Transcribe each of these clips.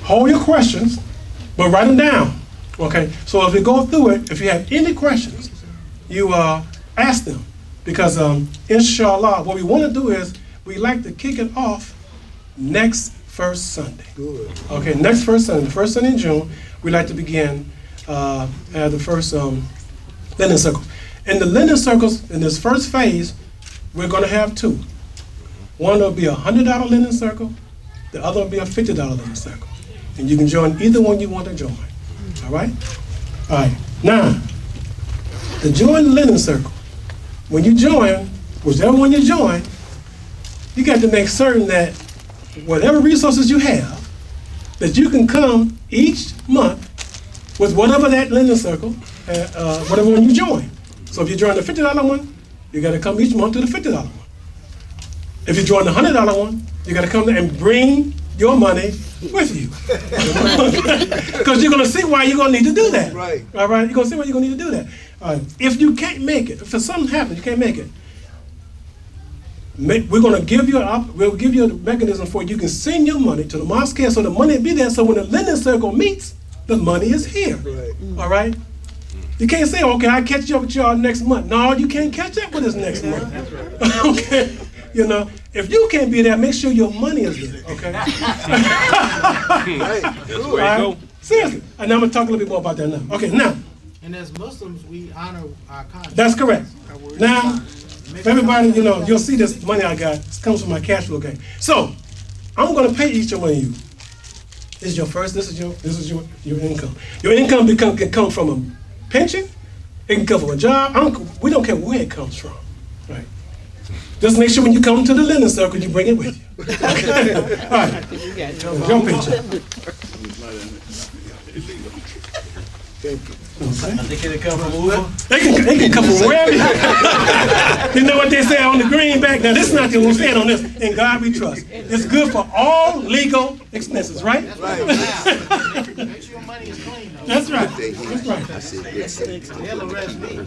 hold your questions, but write them down. Okay, so if you go through it, if you have any questions, you ask them. Because inshallah, what we want to do is, we like to kick it off next first Sunday. Good. Okay, next first Sunday, the first Sunday in June, we like to begin the first linen circle. In the linen circles, in this first phase, we're going to have two. One will be a $100 linen circle, the other will be a $50 linen circle. And you can join either one you want to join. All right? All right. Now, to join the linen circle, when you join, whichever one you join, you got to make certain that whatever resources you have, that you can come each month with whatever that linen circle, whatever one you join. So if you join the $50 one, you got to come each month to the $50 one. If you join the $100 one, you got to come there and bring your money with you. Because you're going to see why you're going to need to do that. Right. All right? You're going to see why you're going to need to do that. If you can't make it, if something happens, you can't make it, we're going to give you we'll give you a mechanism for you can send your money to the mosque so the money will be there. So when the linen circle meets, the money is here. Right. All right? You can't say, okay, I'll catch up with y'all next month. No, you can't catch up with us next month. Okay? You know, if you can't be there, make sure your money is there, okay? Right. That's where you go. Seriously. And I'm going to talk a little bit more about that now. Okay, now. And as Muslims, we honor our conscience. That's correct. Now, everybody, you know, you'll see this money I got. It comes from my cash flow game. So, I'm going to pay each one of you. This is your first, this is your income. Your income can come from a pension, it can come from a job. We don't care where it comes from, right? Just make sure when you come to the linen circle, you bring it with you. Okay. All right. Your pension. Thank you. They can come from Uber. They can come from wherever. You know what they say on the greenback? Now, this is not the one saying on this. In God we trust. It's good for all legal expenses, right? Right. Make sure your money is clean, though. That's right. That's right. I said, yes, sir. They'll arrest me.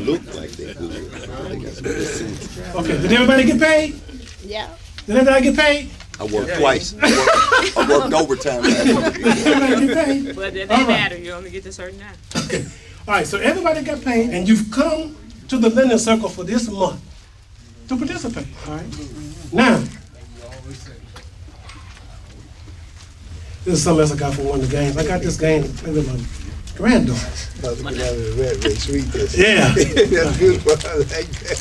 Look like they good. They got some good sense. Okay, did everybody get paid? Yeah. Did everybody get paid? I worked twice. I worked overtime last week. Everybody get paid? But it All doesn't right. matter. You only get a certain time. Okay. All right, so everybody got paid, and you've come to the linen circle for this month to participate, all right? Now, this is something else I got from one of the games. I got this game to play with my granddaughters. I was looking out of the red race. Read this. Yeah. That's good. I like that.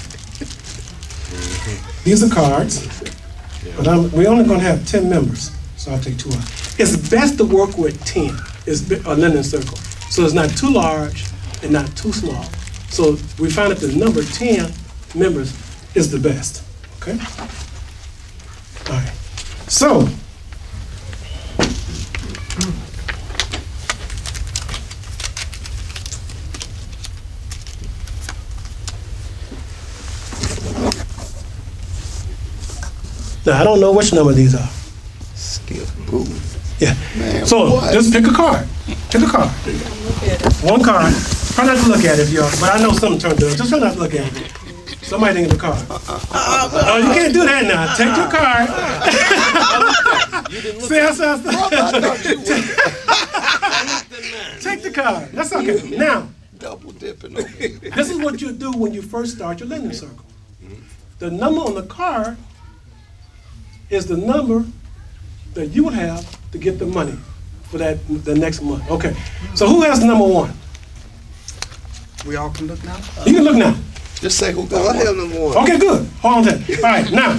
These are cards, but we're only going to have 10 members, so I'll take 2 out. It's best to work with 10. It's a linen circle. So it's not too large and not too small. So we find that the number 10 members is the best, okay? All right, so, now I don't know which number these are. Skip. Boo. Yeah. Man, So what? just pick a card. Pick a card. One card. Try not to look at it if you're, but I know something turned up. Just try not to look at it. Somebody didn't get the card. Oh, you can't do that now. Take your card. See, take the card. That's okay. Now, Double dipping over here. this is what you do when you first start your linen circle. The number on the card is the number that you would have to get the money for the next month. Okay. So who has number 1? We all can look now? You can look now. Just say who got I have one. number 1. Okay, good. Hold on to that. All right, now,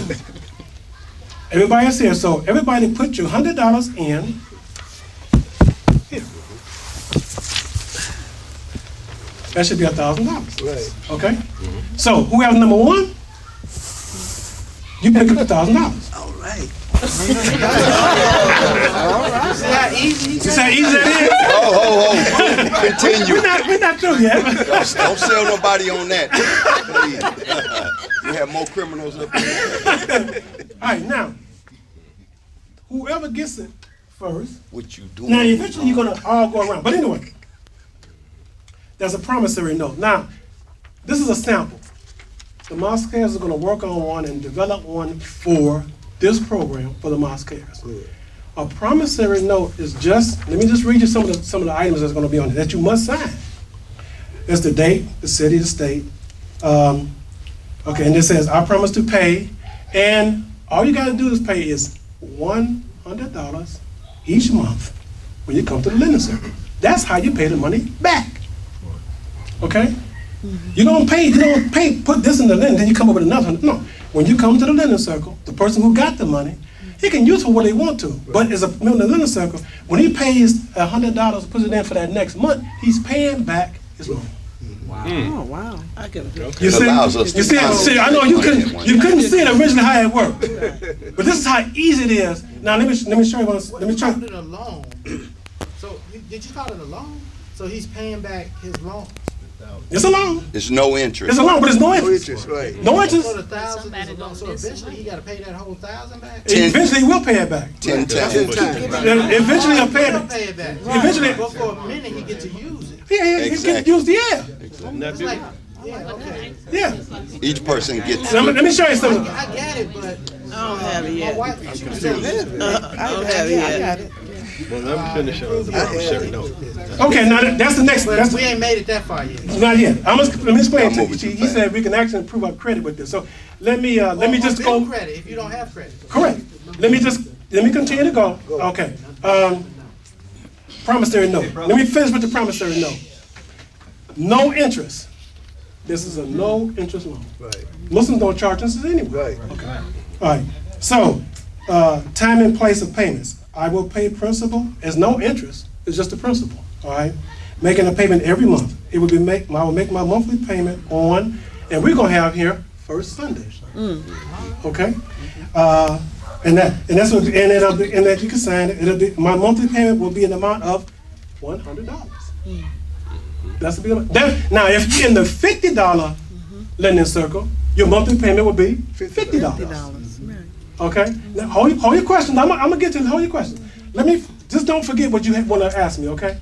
everybody is here. So everybody put your $100 in. Here. That should be $1,000. Right. Okay? So who has number 1? You pick up $1,000. All right. See how easy? You see how easy that is? Oh. Continue. We're not through yet. Don't sell nobody on that. Please. We have more criminals up here. All right, now, whoever gets it first, What you doing? now eventually you're going to all go around. But anyway, there's a promissory note. Now, this is a sample. The Mosqueers are going to work on one and develop one for this program for the Mosqueers. A promissory note is just, let me just read you some of the items that's gonna be on it, that you must sign. It's the date, the city, the state. Okay, and it says, I promise to pay, and all you gotta do is pay is $100 each month when you come to the lending circle. That's how you pay the money back. Okay? You don't pay, put this in the lending, then you come up with another $100. No, when you come to the lending circle, the person who got the money, he can use it for what he want to. But as a member of the lending circle, when he pays $100, puts it in for that next month, he's paying back his loan. Oh, wow. I get it. You see, I know you couldn't see it originally how it worked, but this is how easy it is. Now let me show you one. Let me try. Called it a loan. So did you call it a loan? So he's paying back his loan. It's a loan. It's no interest. It's a loan, but it's no No interest. interest, right. No interest. So the 1,000 is a loan. So eventually he got to pay that whole 1,000 back. Eventually, he will pay it back. 10 times. Eventually, he'll pay it He'll back. pay it back. Eventually, But for a minute he get to use it. yeah, he can Exactly. use the air. It's like, yeah, okay. Yeah. Each person gets. Let me show you something. I get it, but I don't have it my yet. wife, she was saying, I don't have it yet. Well, let me finish on the promissory note. Okay, now that's the next. but That's we ain't made it that far yet. not yet. Let me explain I'm to you. moving too He fast. said we can actually improve our credit with this. So let me just Or build go. credit if you don't have credit. Correct. Let me continue to go. Okay. Promissory note. Let me finish with the promissory note. No interest. This is a no interest loan. Right, Muslims don't charge interest anyway. right. Okay. All right. So time and place of payments. I will pay principal. There's no interest. It's just the principal. All right. Making a payment every month. It will be I will make my monthly payment on, and we're gonna have here first Sunday. Okay. And that's what and that you can sign it. It'll be my monthly payment will be an amount of $100. That's the big amount. Now, if you're in the $50 lending circle, your monthly payment will be $50. Okay. Now, hold your questions. I'm gonna get to hold your questions. Let me just don't forget what you want to ask me. Okay.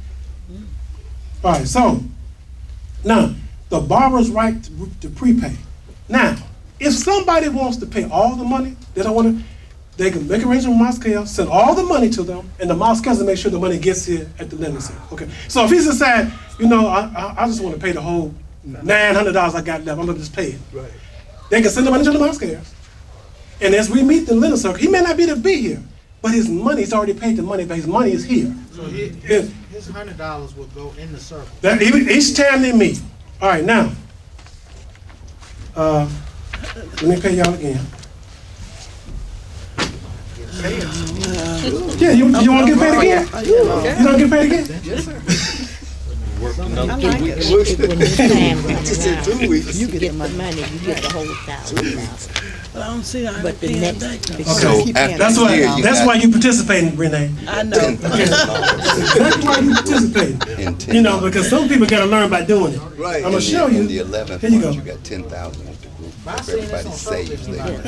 All right. So now the borrower's right to prepay. Now, if somebody wants to pay all the money, they don't want to. They can make arrangement with Mosque, send all the money to them, and the Mosque will make sure the money gets here at the lending center. Okay. So if he decide, I just want to pay the whole $900 I got left, I'm gonna just pay it. Right. They can send the money to the Mosque. And as we meet the lending circle, he may not be to be here, but his money's already paid the money, but his money is here. So his $100 will go in the circle. Each time they meet. All right, now, let me pay y'all again. Yeah, you want to get paid again? You don't get paid again? Yes, sir. Another I 2 like weeks. it. When the time runs Just in 2 out, weeks. you get the money, you get the whole $1,000. But I don't see how But the next, because So you keep after paying Here you That's got- why you participating, Renee. I know. That's why you participating. In 10 You know, because some people got to learn by doing it. Right. I'm gonna show you. In the 11th Here you month, go. you got 10,000 with the group. But I If seen this everybody on saves Facebook.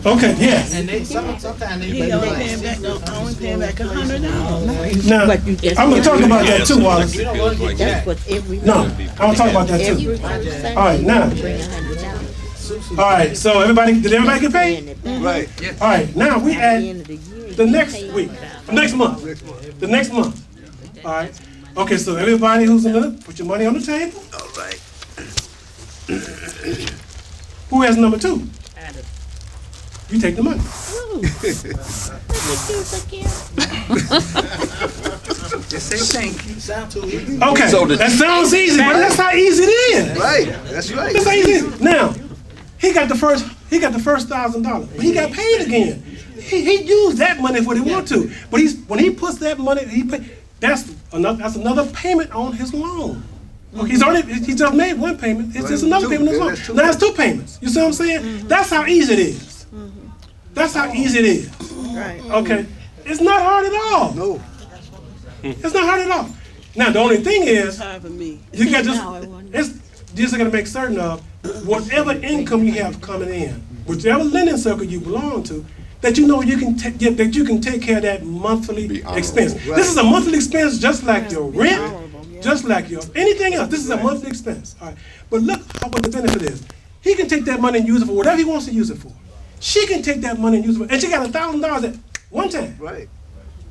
there. Okay, yes. And they sometimes they He pay only like paying back, only paying back $100. Now, But you just- I'm gonna talk about that too, Wallace. You don't want to get that's back. what every. No, I'm gonna talk about that Every too. first Sunday, All right, now. you bring $100. All right, so did everybody get paid? Right. All right, now we At the add end of the year, the you next pay week, $100. the next month, the next month. All right. Okay, so everybody who's in the, put your money on the table. All right. Who has number 2? You take the money. Ooh. Look at you, Just say thank you. Sound too easy. Okay, So that sounds easy, but that's how easy it is. Right, that's right. That's how easy it is. Now, he got the first $1,000, but he got paid again. He used that money for what he want to, but when he puts that money, that's another payment on his loan. Okay, he just made one payment. It's just Right, another two. payment on his Yeah, loan. that's two Now it's 2 payments. You see what I'm saying? That's how easy it is. That's how easy it is. Right. Okay, it's not hard at all. No. It's not hard at all. Now the only thing is, Time for me. you got just got to make certain of whatever income you have coming in, whichever lending circle you belong to, that you know you can that you can take care of that monthly Be honorable. expense. Right. This is a monthly expense, just like your rent, just like your anything else. This is a monthly expense. All right, but look what the benefit is. He can take that money and use it for whatever he wants to use it for. She can take that money and use it for, and she got $1,000 at one time. Right.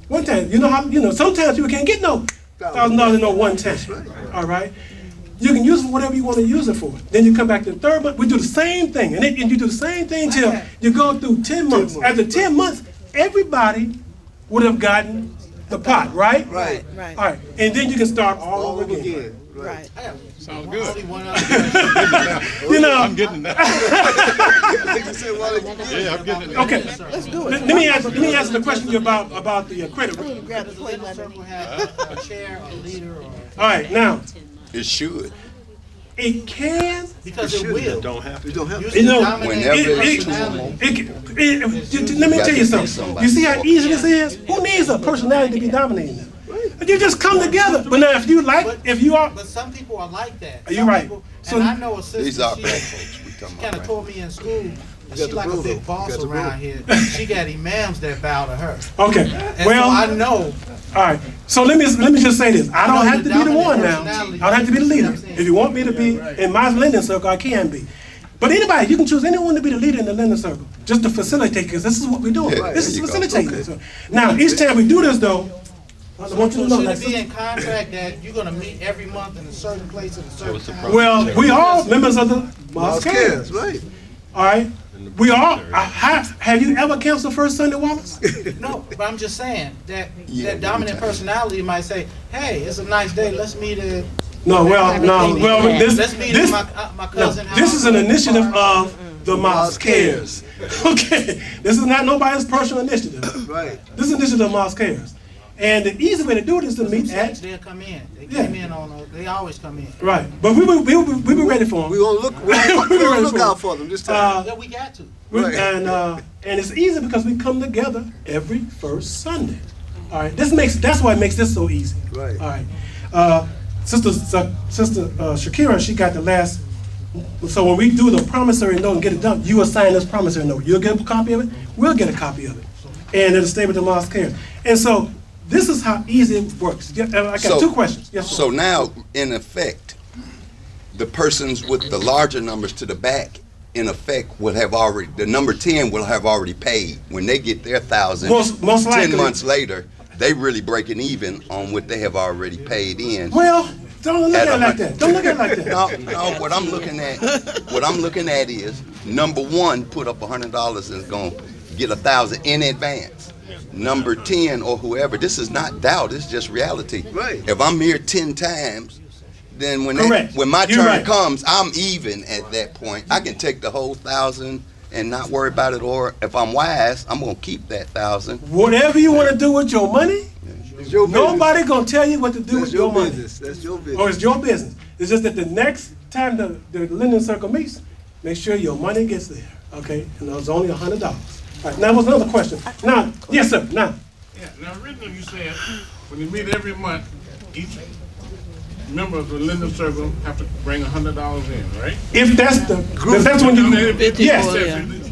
One time. You know how, sometimes you can't get no $1,000 in no one time. All right? You can use it for whatever you want to use it for. Then you come back to the third month, we do the same thing. And you do the same thing till you go through 10 months. After 10 months, everybody would have gotten the pot, right? Right. All right. And then you can start all over again. Right. Sounds good. Only one other question. You know, I'm getting that. Yeah, I'm getting it. okay. Let's do it. Let me answer the question about the credit. All Grab the Does the plate Linux like Circle have a chair, a leader, or? right, now, It should. it can, Because it will. Don't have to. You don't have to. Usually You know, dominate whenever it's personality. let me tell you something. You see how easy this is? Who needs a personality to be dominating them? You just come together. But now, if you are, But some people are like that. You're Some right. people- So- and I know a sister, These are she black folks we talking kind of about. taught me in school. And got she the like a brother. big boss You got the around here. She got imams that bow to her. okay. And Well, so I know. all right. So let me just say this. I don't know have to the be the one dominant now. I personality. don't have to be the You see leader. what I'm saying? If you want me to be in my lending circle, I can be. But anybody, you can choose anyone to be the leader in the lending circle, just to facilitate, because this is what we're doing. Yeah, This is there you go. facilitating. So, now, each time we do this, though, I want you to So know, should like, it be in contract that you're gonna meet every month in a certain place at a certain time? well, we are members of the Mosque. Cares, right? All right. We are. Have you ever canceled First Sunday, Wallace? No, but I'm just saying that Yeah, that dominant anytime. personality might say, "Hey, it's a nice day. Let's meet at No. Well, no. Well, this let's meet this at my cousin house." this is an initiative of the Mosque Cares. Okay. This is not nobody's personal initiative. Right. This is an initiative of Mosque Cares. And the easy way to do it is to meet at They'll come in. They Yeah. came in on. They always come in. right. But we be ready for them. We gonna look. We gonna look out for them this time. Yeah, we got to. Right. And it's easy because we come together every first Sunday. All right. That's why it makes this so easy. Right. All right. Sister Shakira, she got the last. So when we do the promissory note and get it done, you assign this promissory note. You'll get a copy of it. We'll get a copy of it, and it'll stay with the Mosque Care. And so this is how easy it works. I got So- two questions. Yes, sir. So now, in effect, the persons with the larger numbers to the back, in effect, will have already, the number 10 will have already paid. When they get their 1,000, Most likely. 10 months later, they really breaking even on what they have already paid in. Well, don't look at At it a like hun- that. Don't look at it like that. No, what I'm looking at is, number one, put up $100 and is gonna get 1,000 in advance. Number 10 or whoever, this is not doubt, it's just reality. Right. If I'm here 10 times, then when Correct. my You're turn right. comes, I'm even at that point. I can take the whole 1,000 and not worry about it, or if I'm wise, I'm gonna keep that 1,000. Whatever you want to do with your money, It's your business. nobody gonna tell you what to do That's with your money. business. That's your Or business. it's your business. It's just that the next time the lending circle meets, make sure your money gets there. Okay, and there's only $100. All right, now was another question. Now, yes, sir. Now, Yeah, now originally you said, when you meet every month, each member of the lending circle have to bring $100 in, right? if that's when you, yes,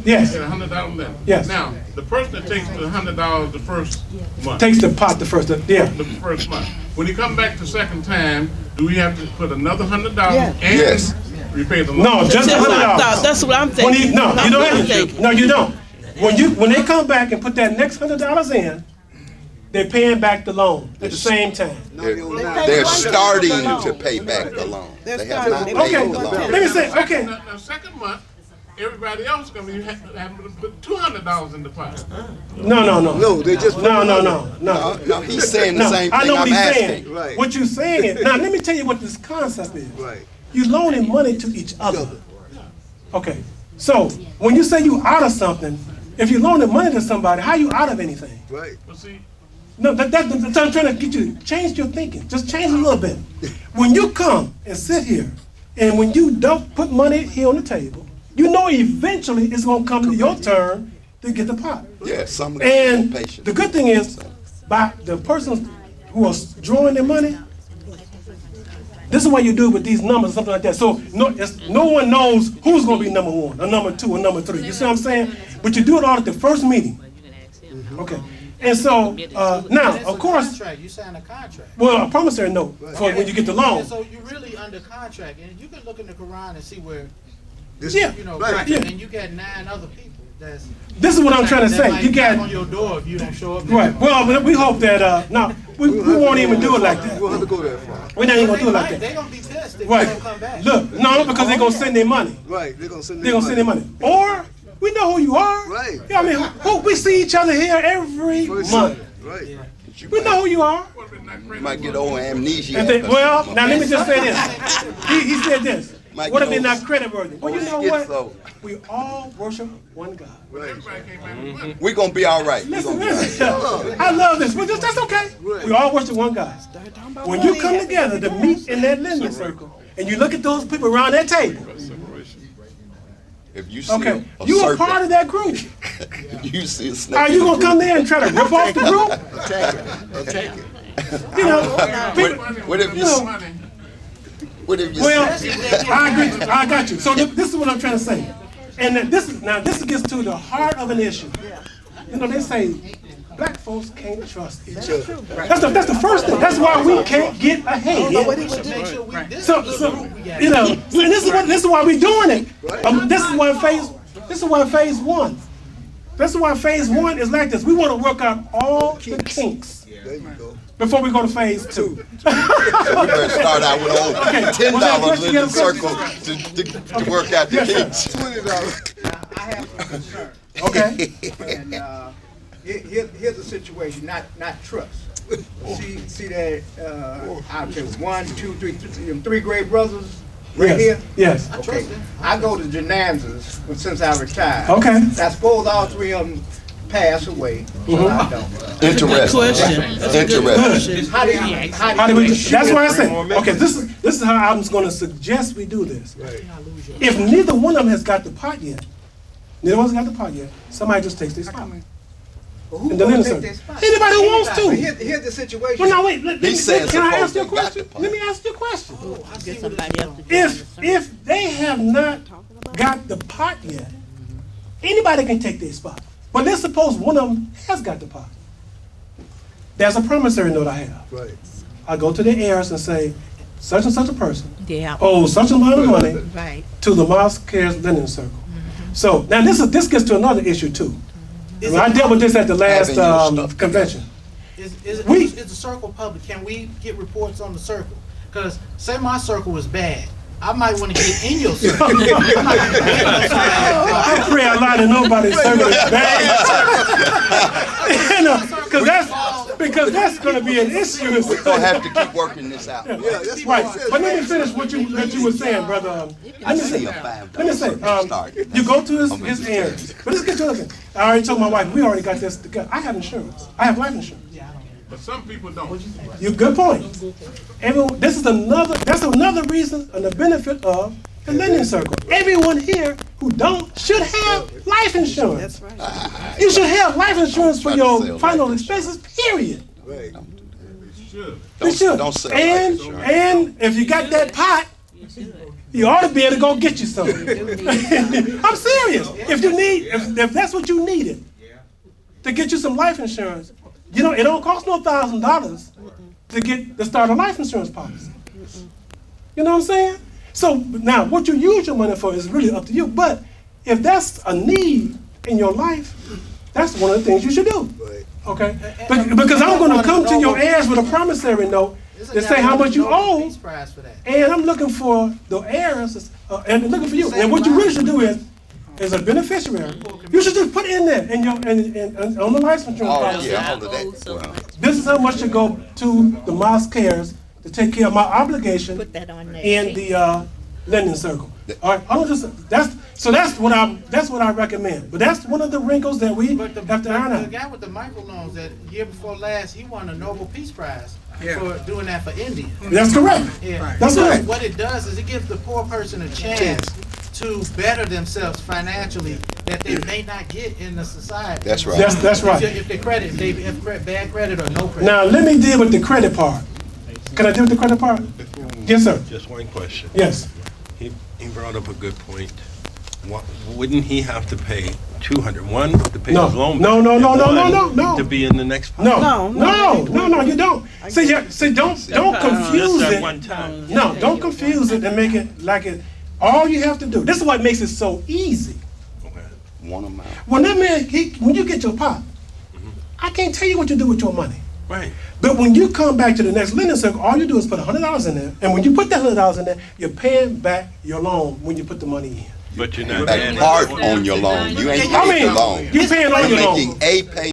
yes. $100 lend. Yes. Now, the person that takes the $100 the first month, takes the pot the first, yeah. the first month, when he come back the second time, do we have to put another $100 Yeah. and Yes. repay the loan? No, just That's what I $100. thought. That's what I'm When thinking. no, That's you what I'm don't. thinking. No, you don't. When they come back and put that next $100 in, they're paying back the loan at the same time. They're starting to pay back the loan. They're They have starting. not They paid Okay, the pay loan. let me say, okay. Now, second month, everybody else gonna be having to put $200 in the pot. No. No, they just. No. No, he's saying the No, same I thing know what I'm he's asking. saying. Right. What you're saying is, now let me tell you what this concept is. Right. You're loaning money to each other. Okay, so when you say you out of something, if you're loaning money to somebody, how you out of anything? Right. But see, No, that's what I'm trying to get you to change your thinking. Just change it a little bit. When you come and sit here, and when you don't put money here on the table, you know eventually it's gonna come to your turn to get the pot. Yeah, some of them And are patient. the good thing is, by the persons who are drawing their money, this is why you do it with these numbers, something like that. So no one knows who's going to be number one, or number two, or number three. You see what I'm saying? But you do it all at the first meeting. Okay. And so now, It's of a course, contract. You sign a contract. well, a promissory note for when you get the loan. And so you're really under contract, and you can look in the Quran and see where This, Yeah. you know, Right. and you got 9 other people. that's. This is what I'm trying to that say. might You knock on got, your door if you don't show up. right, well, we hope that, no, we won't even do it like We that. won't have to go that far. We're not even gonna do it like They that. gonna be tested. Right. They gonna come back. Look, no, because they're gonna send their money. Right, they're gonna send They're gonna send their money. Or, we know who you are. Right. Yeah, I mean, we see each other here every month. Right. We know who you are. You might get old amnesia. And they, well, now let me just say this. He said this. Might What if get they're old- not creditworthy? Well, you know schizo. what? We all worship one God. We're gonna be all right. We're Listen, gonna be all right. listen. I love this, but that's okay. We all worship one God. When you come together to meet in that lending circle, and you look at those people around that table, If you see okay, a you are serpent, part of that group. you see a snake. Are you gonna come there and try to rip off the group? Attack it. Attack it. You know, people, What if you? know, What if you? well, I agree. I got you. So this is what I'm trying to say, and that this gets to the heart of an issue. You know, they say black folks can't trust each other. That's the first thing. That's why we can't get ahead. Make sure we, this So, is the so group we got. you know, and this is why we're doing it. This is why phase one. This is why phase one is like this. We want to work out all the kinks There you go. before we go to phase two. We better start out with old Okay, $10 well, that question in you the gotta circle to work out the Yes, sir. kinks. $20. I have some concern, Okay. and here's the situation, not trust. See that, I'll say 1, 2, 3, three great brothers right here? Yes. Okay, I go to Jananzas since I retired. Okay. I suppose all three of them passed away, but I don't. Interesting. Interesting. How do How do we? That's why I said. Okay, this is how I was going to suggest we do this. If neither one of them has got the pot yet, somebody just takes their spot. Who In the gonna linen take circle. this spot? Anybody who wants But to. here's the situation. Well, now wait. Let me, He's saying can I suppose ask you a they got the question? pot. Let me ask you a question. Get somebody else to join the If they have not got the pot yet, anybody can take their spot. But let's suppose one of them has got the pot. There's a promissory note I have. Right. I go to the heirs and say, such and such a person Yeah, owes such amount of money right. to the Mosque Cares Linen Circle. So now this gets to another issue too. Is I it dealt with this at the last Having your stuff convention. Is We- the circle public? Can we get reports on the circle? Because say my circle was bad, I might want to get in your circle. I I pray a lot of nobody's circle is bad. You know, because that's going to be an issue. We're gonna have to keep working this out. Yeah, that's Right, what I said. but let me finish what you were saying, brother. Let me See say, a $5 let me say, start. you go to his heirs. But let's get to another thing. I already told my wife, we already got this together. I have insurance. I have life insurance. But some people don't. You good point. Everyone, that's another reason and the benefit of the lending circle. Everyone here who don't should have life insurance. That's right. You should have life insurance for your final expenses, period. Right. Should. You should. Don't sell life and insurance. and if you got that pot, you ought to be able to go get you some. I'm serious. If that's what you needed to get you some life insurance, you know it don't cost no $1,000 to start a life insurance policy. You know what I'm saying? So now, what you use your money for is really up to you. But if that's a need in your life, that's one of the things you should do. Right. Okay? Because I'm going to come to your heirs with a promissory note to say how much you owe, Prize for that. and I'm looking for the heirs and looking for you. And what you really should do is a beneficiary, you should just put in there in your on the life insurance Oh, policy. yeah, all of that. Well, This is how much should go to the Mosque Cares to take care of my obligation Put that on there. in the lending circle. All right, that's what I recommend. But that's one of the wrinkles that we But have to iron the out. guy with the microloans that year before last, he won a Nobel Peace Prize for doing that for India. That's correct. Yeah. That's Because correct. what it does is it gives the poor person a chance to better themselves financially that they may not get in the society. That's right. That's right. If they have bad credit or no credit. Now let me deal with the credit part. Can I deal with the credit part? Yes, sir. Just one question. Yes. He brought up a good point. Wouldn't he have to pay 201 to pay No. his loan? No, back, no, and no, no, no, one no, no. To be in the next pot? No, you don't. See, don't confuse Just at it. one time. No, don't confuse it and make it like it. All you have to do. This is what makes it so easy. Okay. want them out. When that man, when you get your pop, I can't tell you what you do with your money. Right. But when you come back to the next lending circle, all you do is put $100 in there, and when you put that $100 in there, you're paying back your loan when you put the money in. But you're not Back adding. part on your loan. You ain't I paying mean, the loan. you're paying on You're your loan. making a payment.